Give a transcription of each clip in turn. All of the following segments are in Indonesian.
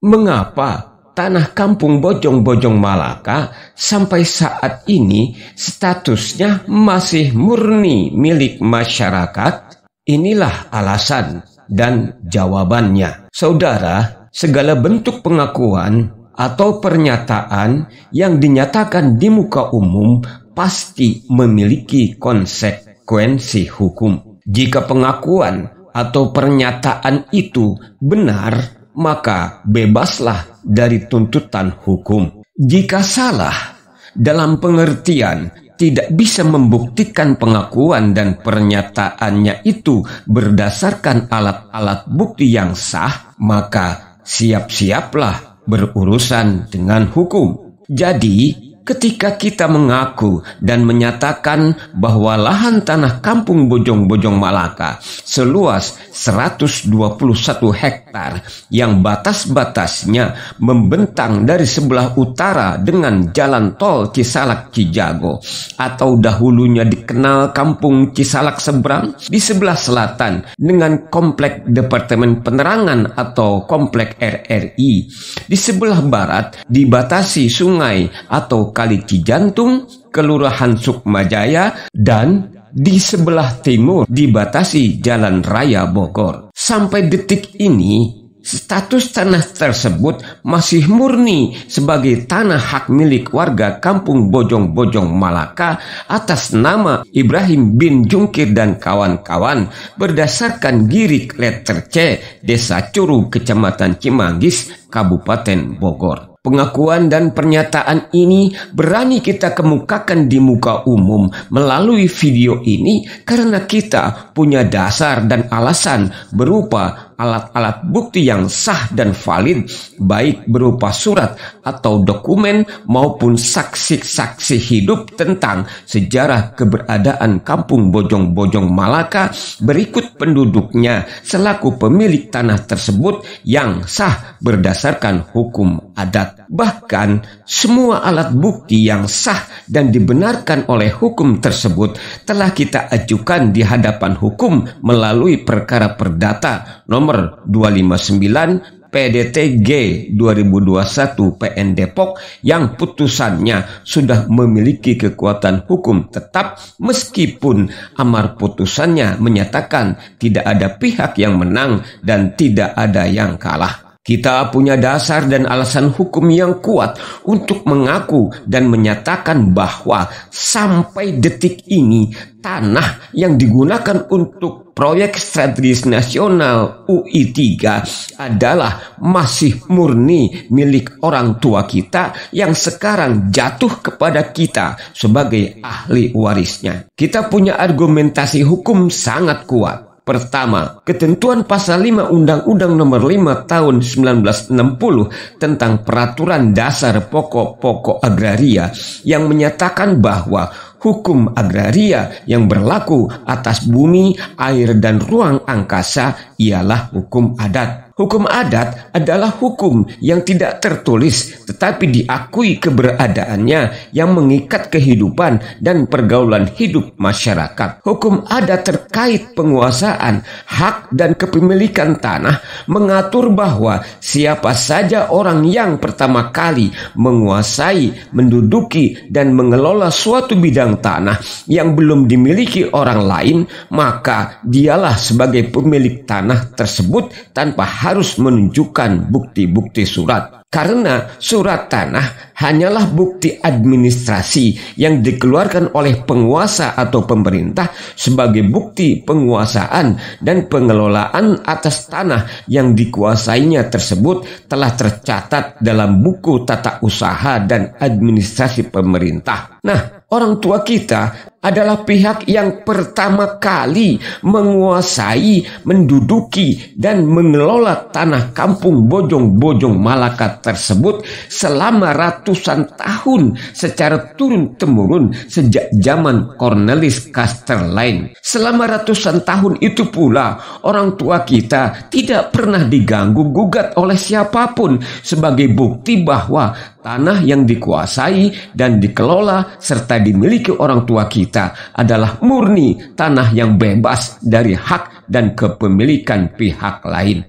mengapa tanah kampung Bojong-Bojong Malaka sampai saat ini statusnya masih murni milik masyarakat? Inilah alasan dan jawabannya. Saudara, segala bentuk pengakuan atau pernyataan yang dinyatakan di muka umum pasti memiliki konsekuensi hukum. Jika pengakuan atau pernyataan itu benar, maka bebaslah dari tuntutan hukum. Jika salah, dalam pengertian tidak bisa membuktikan pengakuan dan pernyataannya itu berdasarkan alat-alat bukti yang sah, maka siap-siaplah berurusan dengan hukum. Jadi, ketika kita mengaku dan menyatakan bahwa lahan tanah kampung Bojong-Bojong Malaka seluas 121 hektar yang batas-batasnya membentang dari sebelah utara dengan jalan tol Cisalak-Cijago atau dahulunya dikenal kampung Cisalak Seberang, di sebelah selatan dengan komplek Departemen Penerangan atau komplek RRI, di sebelah barat dibatasi sungai atau Kali Cijantung, Kelurahan Sukmajaya, dan di sebelah timur dibatasi Jalan Raya Bogor. Sampai detik ini, status tanah tersebut masih murni sebagai tanah hak milik warga kampung Bojong-Bojong Malaka atas nama Ibrahim bin Jungkir dan kawan-kawan berdasarkan Girik Letter C, Desa Curu, Kecamatan Cimanggis, Kabupaten Bogor. Pengakuan dan pernyataan ini berani kita kemukakan di muka umum melalui video ini karena kita punya dasar dan alasan berupa alat-alat bukti yang sah dan valid, baik berupa surat atau dokumen maupun saksi-saksi hidup tentang sejarah keberadaan kampung Bojong-Bojong Malaka berikut penduduknya selaku pemilik tanah tersebut yang sah berdasarkan hukum adat. Bahkan semua alat bukti yang sah dan dibenarkan oleh hukum tersebut telah kita ajukan di hadapan hukum melalui perkara perdata nomor 259 PDT-G 2021 PN Depok yang putusannya sudah memiliki kekuatan hukum tetap meskipun amar putusannya menyatakan tidak ada pihak yang menang dan tidak ada yang kalah. Kita punya dasar dan alasan hukum yang kuat untuk mengaku dan menyatakan bahwa sampai detik ini tanah yang digunakan untuk proyek strategis nasional UI 3 adalah masih murni milik orang tua kita yang sekarang jatuh kepada kita sebagai ahli warisnya. Kita punya argumentasi hukum sangat kuat. Pertama, ketentuan pasal 5 Undang-Undang nomor 5 tahun 1960 tentang peraturan dasar pokok-pokok agraria yang menyatakan bahwa hukum agraria yang berlaku atas bumi, air, dan ruang angkasa ialah hukum adat. Hukum adat adalah hukum yang tidak tertulis tetapi diakui keberadaannya yang mengikat kehidupan dan pergaulan hidup masyarakat. Hukum adat terkait penguasaan, hak dan kepemilikan tanah mengatur bahwa siapa saja orang yang pertama kali menguasai, menduduki dan mengelola suatu bidang tanah yang belum dimiliki orang lain, maka dialah sebagai pemilik tanah tersebut tanpa harus menunjukkan bukti-bukti surat. Karena surat tanah hanyalah bukti administrasi yang dikeluarkan oleh penguasa atau pemerintah sebagai bukti penguasaan dan pengelolaan atas tanah yang dikuasainya tersebut telah tercatat dalam buku tata usaha dan administrasi pemerintah. Nah, orang tua kita adalah pihak yang pertama kali menguasai, menduduki, dan mengelola tanah kampung Bojong-Bojong Malaka tersebut selama ratusan tahun secara turun-temurun sejak zaman Cornelis Casterline. Selama ratusan tahun itu pula, orang tua kita tidak pernah diganggu-gugat oleh siapapun sebagai bukti bahwa tanah yang dikuasai dan dikelola serta dimiliki orang tua kita adalah murni tanah yang bebas dari hak dan kepemilikan pihak lain.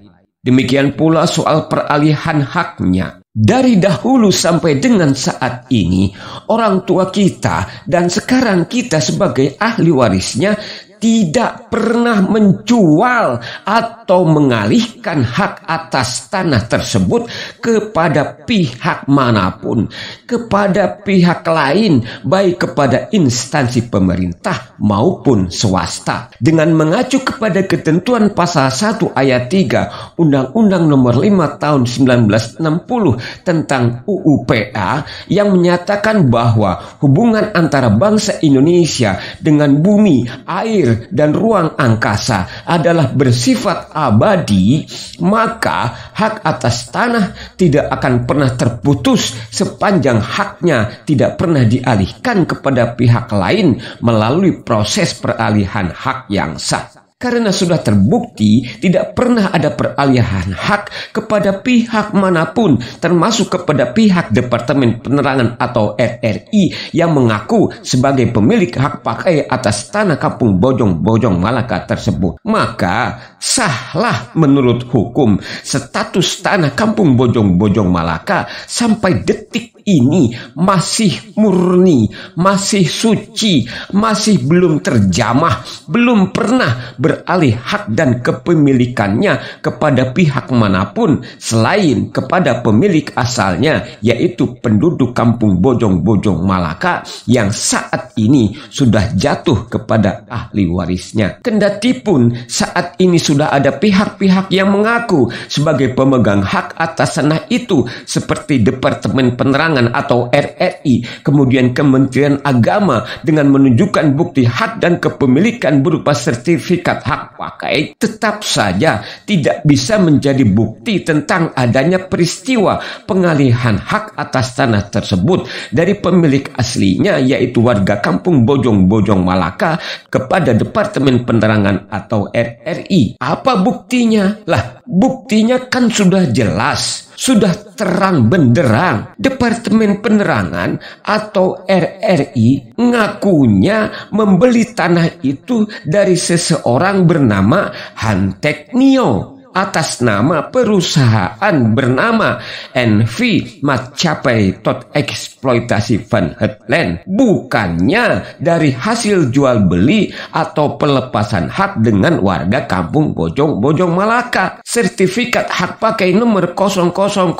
Demikian pula soal peralihan haknya. Dari dahulu sampai dengan saat ini, orang tua kita dan sekarang kita sebagai ahli warisnya tidak pernah menjual atau mengalihkan hak atas tanah tersebut kepada pihak manapun, kepada pihak lain, baik kepada instansi pemerintah maupun swasta. Dengan mengacu kepada ketentuan pasal 1 ayat 3 Undang-Undang Nomor 5 Tahun 1960 tentang UUPA yang menyatakan bahwa hubungan antara bangsa Indonesia dengan bumi, air, dan ruang angkasa adalah bersifat abadi, maka hak atas tanah tidak akan pernah terputus sepanjang haknya tidak pernah dialihkan kepada pihak lain melalui proses peralihan hak yang sah. Karena sudah terbukti tidak pernah ada peralihan hak kepada pihak manapun, termasuk kepada pihak Departemen Penerangan atau RRI yang mengaku sebagai pemilik hak pakai atas tanah Kampung Bojong Malaka tersebut. Maka sahlah menurut hukum status tanah Kampung Bojong Malaka sampai detik ini masih murni, masih suci, masih belum terjamah, belum pernah beralih hak dan kepemilikannya kepada pihak manapun selain kepada pemilik asalnya, yaitu penduduk Kampung Bojong Malaka yang saat ini sudah jatuh kepada ahli warisnya. Kendatipun saat ini sudah ada pihak-pihak yang mengaku sebagai pemegang hak atas tanah itu seperti Departemen Penerangan atau RRI, kemudian Kementerian Agama dengan menunjukkan bukti hak dan kepemilikan berupa sertifikat hak pakai, tetap saja tidak bisa menjadi bukti tentang adanya peristiwa pengalihan hak atas tanah tersebut dari pemilik aslinya, yaitu warga Kampung Bojong Malaka, kepada Departemen Penerangan atau RRI. Apa buktinya? Lah, buktinya kan sudah jelas, sudah terang benderang. Departemen Penerangan atau RRI ngakunya membeli tanah itu dari seseorang bernama Hanteknio atas nama perusahaan bernama NV Macapai Tot Eksploitasi Van Hetland, bukannya dari hasil jual beli atau pelepasan hak dengan warga Kampung Bojong Malaka. Sertifikat hak pakai nomor 0001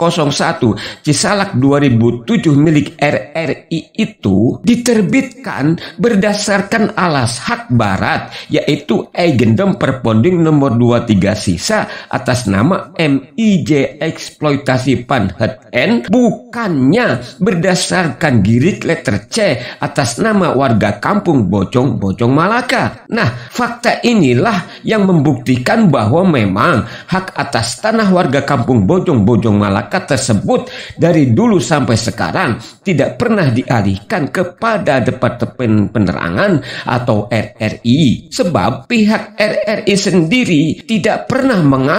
Cisalak 2007 milik RRI itu diterbitkan berdasarkan alas hak barat, yaitu Eigendom Perponding nomor 23 sisa atas nama MIJ Eksploitasi Van Hetland, bukannya berdasarkan girit letter C atas nama warga Kampung Bojong Malaka. Nah, fakta inilah yang membuktikan bahwa memang hak atas tanah warga Kampung Bojong Malaka tersebut dari dulu sampai sekarang tidak pernah dialihkan kepada Departemen Penerangan atau RRI, sebab pihak RRI sendiri tidak pernah mengaku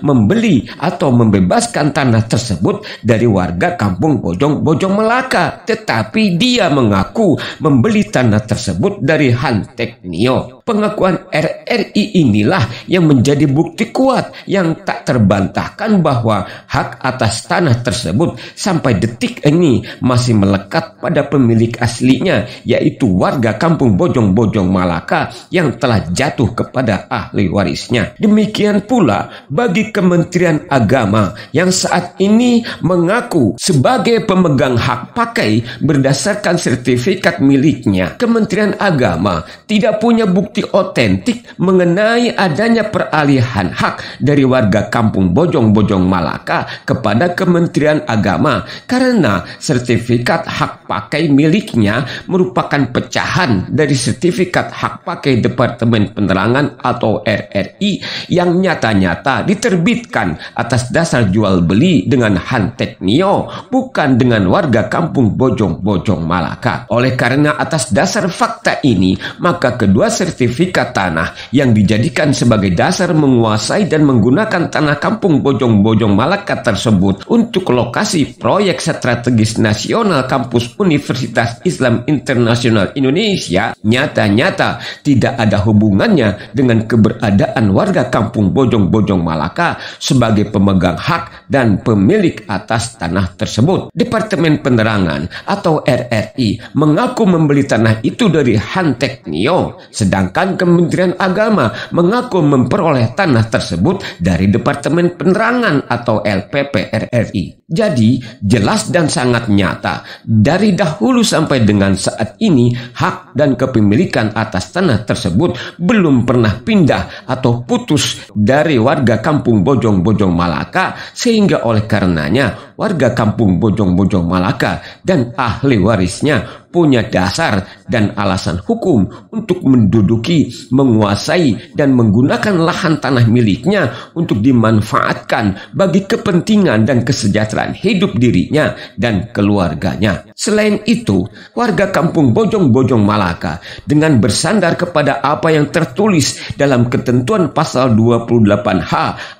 membeli atau membebaskan tanah tersebut dari warga Kampung Bojong Malaka, tetapi dia mengaku membeli tanah tersebut dari Hanteknio. Pengakuan RRI inilah yang menjadi bukti kuat yang tak terbantahkan bahwa hak atas tanah tersebut sampai detik ini masih melekat pada pemilik aslinya, yaitu warga Kampung Bojong Malaka yang telah jatuh kepada ahli warisnya. Demikian pula bagi Kementerian Agama yang saat ini mengaku sebagai pemegang hak pakai berdasarkan sertifikat miliknya. Kementerian Agama tidak punya bukti otentik mengenai adanya peralihan hak dari warga Kampung Bojong Malaka kepada Kementerian Agama, karena sertifikat hak pakai miliknya merupakan pecahan dari sertifikat hak pakai Departemen Penerangan atau RRI yang nyata-nyata diterbitkan atas dasar jual beli dengan Hanteknio, bukan dengan warga Kampung Bojong Malaka. Oleh karena atas dasar fakta ini, maka kedua sertifikat sertifikat tanah yang dijadikan sebagai dasar menguasai dan menggunakan tanah kampung Bojong-Bojong Malaka tersebut untuk lokasi proyek strategis nasional kampus Universitas Islam Internasional Indonesia nyata-nyata tidak ada hubungannya dengan keberadaan warga kampung Bojong-Bojong Malaka sebagai pemegang hak dan pemilik atas tanah tersebut. Departemen Penerangan atau RRI mengaku membeli tanah itu dari Han Teknio, sedangkan Kementerian Agama mengaku memperoleh tanah tersebut dari Departemen Penerangan atau LPP RRI. Jadi, jelas dan sangat nyata, dari dahulu sampai dengan saat ini, hak dan kepemilikan atas tanah tersebut belum pernah pindah atau putus dari warga kampung Bojong-Bojong Malaka, sehingga oleh karenanya warga kampung Bojong-Bojong Malaka dan ahli warisnya punya dasar dan alasan hukum untuk menduduki, menguasai, dan menggunakan lahan tanah miliknya untuk dimanfaatkan bagi kepentingan dan kesejahteraan hidup dirinya dan keluarganya. Selain itu, warga kampung Bojong-Bojong Malaka dengan bersandar kepada apa yang tertulis dalam ketentuan pasal 28H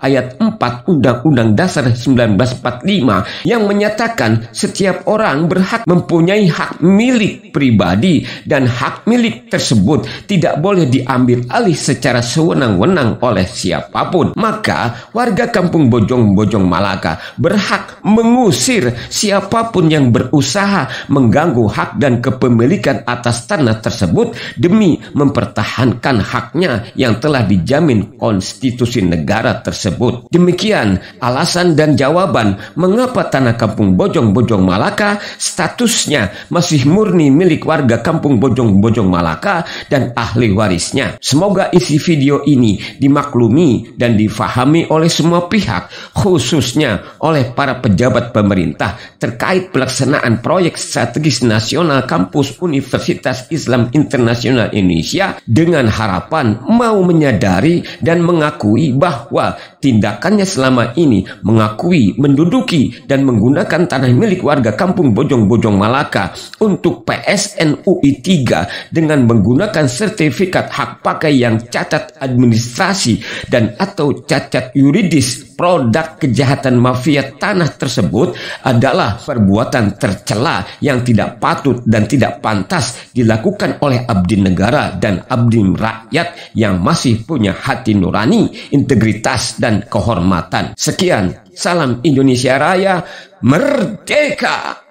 ayat 4 Undang-Undang Dasar 1945 yang menyatakan setiap orang berhak mempunyai hak milik pribadi dan hak milik tersebut tidak boleh diambil alih secara sewenang-wenang oleh siapapun. Maka warga kampung Bojong-Bojong Malaka berhak mengusir siapapun yang berusaha mengganggu hak dan kepemilikan atas tanah tersebut demi mempertahankan haknya yang telah dijamin konstitusi negara tersebut. Demikian alasan dan jawaban mengapa tanah kampung Bojong-Bojong Malaka statusnya masih murni milik warga kampung Bojong-Bojong Malaka dan ahli warisnya. Semoga isi video ini dimaklumi dan difahami oleh semua pihak, khususnya oleh para pejabat pemerintah terkait pelaksanaan proyek strategis nasional kampus Universitas Islam Internasional Indonesia, dengan harapan mau menyadari dan mengakui bahwa tindakannya selama ini mengakui, menduduki, dan menggunakan tanah milik warga kampung Bojong-Bojong Malaka untuk PSN UI 3 dengan menggunakan sertifikat hak pakai yang cacat administrasi dan atau cacat yuridis produk kejahatan mafia tanah tersebut adalah perbuatan tercela yang tidak patut dan tidak pantas dilakukan oleh abdi negara dan abdi rakyat yang masih punya hati nurani, integritas, dan kehormatan. Sekian, salam Indonesia Raya, merdeka!